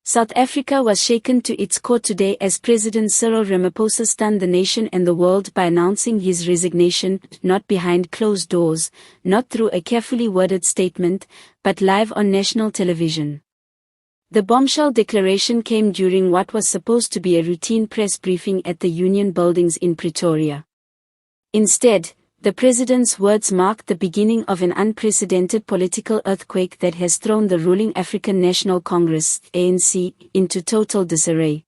South Africa was shaken to its core today as President Cyril Ramaphosa stunned the nation and the world by announcing his resignation, not behind closed doors, not through a carefully worded statement, but live on national television. The bombshell declaration came during what was supposed to be a routine press briefing at the Union Buildings in Pretoria. Instead, the president's words marked the beginning of an unprecedented political earthquake that has thrown the ruling African National Congress (ANC) into total disarray.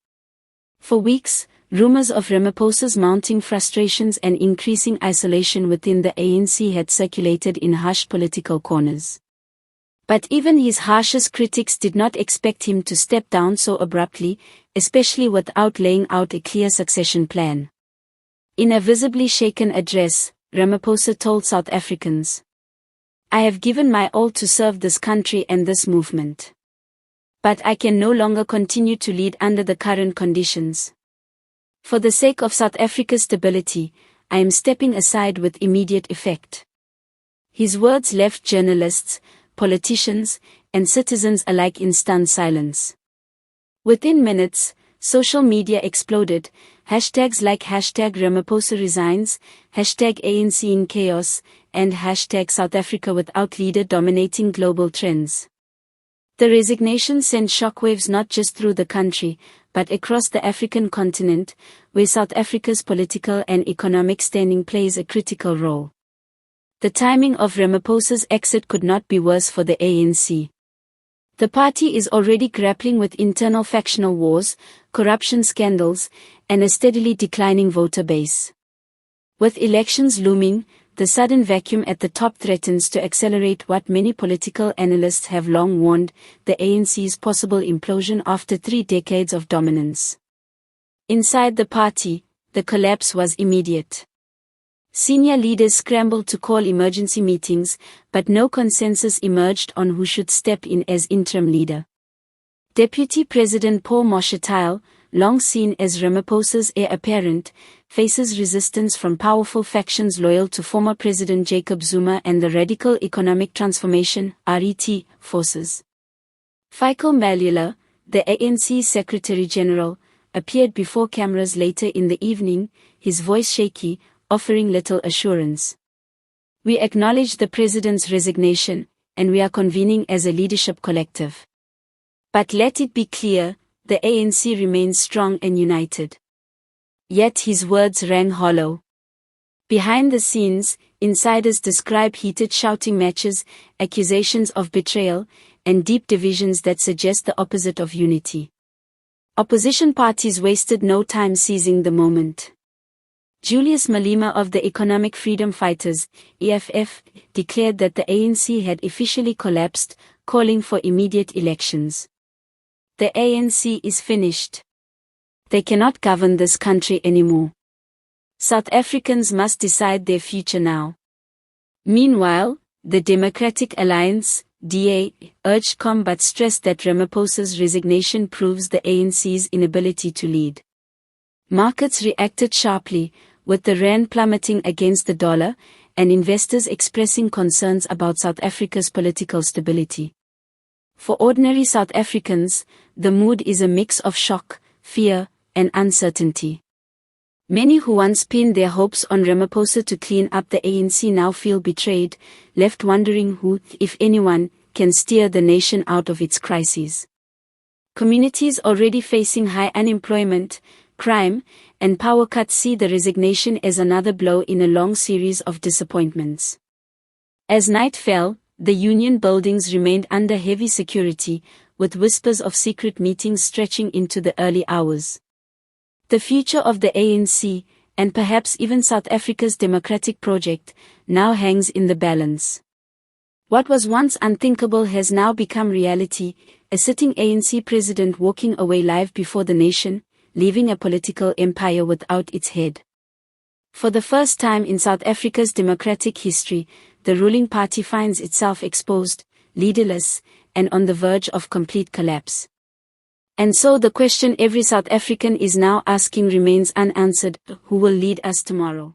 For weeks, rumors of Ramaphosa's mounting frustrations and increasing isolation within the ANC had circulated in harsh political corners. But even his harshest critics did not expect him to step down so abruptly, especially without laying out a clear succession plan. In a visibly shaken address, Ramaphosa told South Africans, "I have given my all to serve this country and this movement. But I can no longer continue to lead under the current conditions. For the sake of South Africa's stability, I am stepping aside with immediate effect." His words left journalists, politicians, and citizens alike in stunned silence. Within minutes, social media exploded, hashtags like #Ramaphosa resigns, #ANC in chaos, and #South Africa without leader dominating global trends. The resignation sent shockwaves not just through the country, but across the African continent, where South Africa's political and economic standing plays a critical role. The timing of Ramaphosa's exit could not be worse for the ANC. The party is already grappling with internal factional wars, corruption scandals, and a steadily declining voter base. With elections looming, the sudden vacuum at the top threatens to accelerate what many political analysts have long warned, the ANC's possible implosion after 3 decades of dominance. Inside the party, the collapse was immediate. Senior leaders scrambled to call emergency meetings, but no consensus emerged on who should step in as interim leader. Deputy President Paul Moshatile, long seen as Ramaphosa's heir apparent, faces resistance from powerful factions loyal to former President Jacob Zuma and the Radical Economic Transformation (RET) forces. Fico Malula, the ANC Secretary General, appeared before cameras later in the evening, his voice shaky, offering little assurance. "We acknowledge the President's resignation, and we are convening as a leadership collective. But let it be clear, the ANC remains strong and united." Yet his words rang hollow. Behind the scenes, insiders describe heated shouting matches, accusations of betrayal, and deep divisions that suggest the opposite of unity. Opposition parties wasted no time seizing the moment. Julius Malema of the Economic Freedom Fighters, EFF, declared that the ANC had officially collapsed, calling for immediate elections. "The ANC is finished. They cannot govern this country anymore. South Africans must decide their future now." Meanwhile, the Democratic Alliance, DA, urged calm but stressed that Ramaphosa's resignation proves the ANC's inability to lead. Markets reacted sharply, with the rand plummeting against the dollar, and investors expressing concerns about South Africa's political stability. For ordinary South Africans, the mood is a mix of shock, fear, and uncertainty. Many who once pinned their hopes on Ramaphosa to clean up the ANC now feel betrayed, left wondering who, if anyone, can steer the nation out of its crises. Communities already facing high unemployment, crime, and power cuts see the resignation as another blow in a long series of disappointments. As night fell, the Union Buildings remained under heavy security, with whispers of secret meetings stretching into the early hours. The future of the ANC, and perhaps even South Africa's democratic project, now hangs in the balance. What was once unthinkable has now become reality, a sitting ANC president walking away live before the nation, leaving a political empire without its head. For the first time in South Africa's democratic history, the ruling party finds itself exposed, leaderless, and on the verge of complete collapse. And so the question every South African is now asking remains unanswered: who will lead us tomorrow?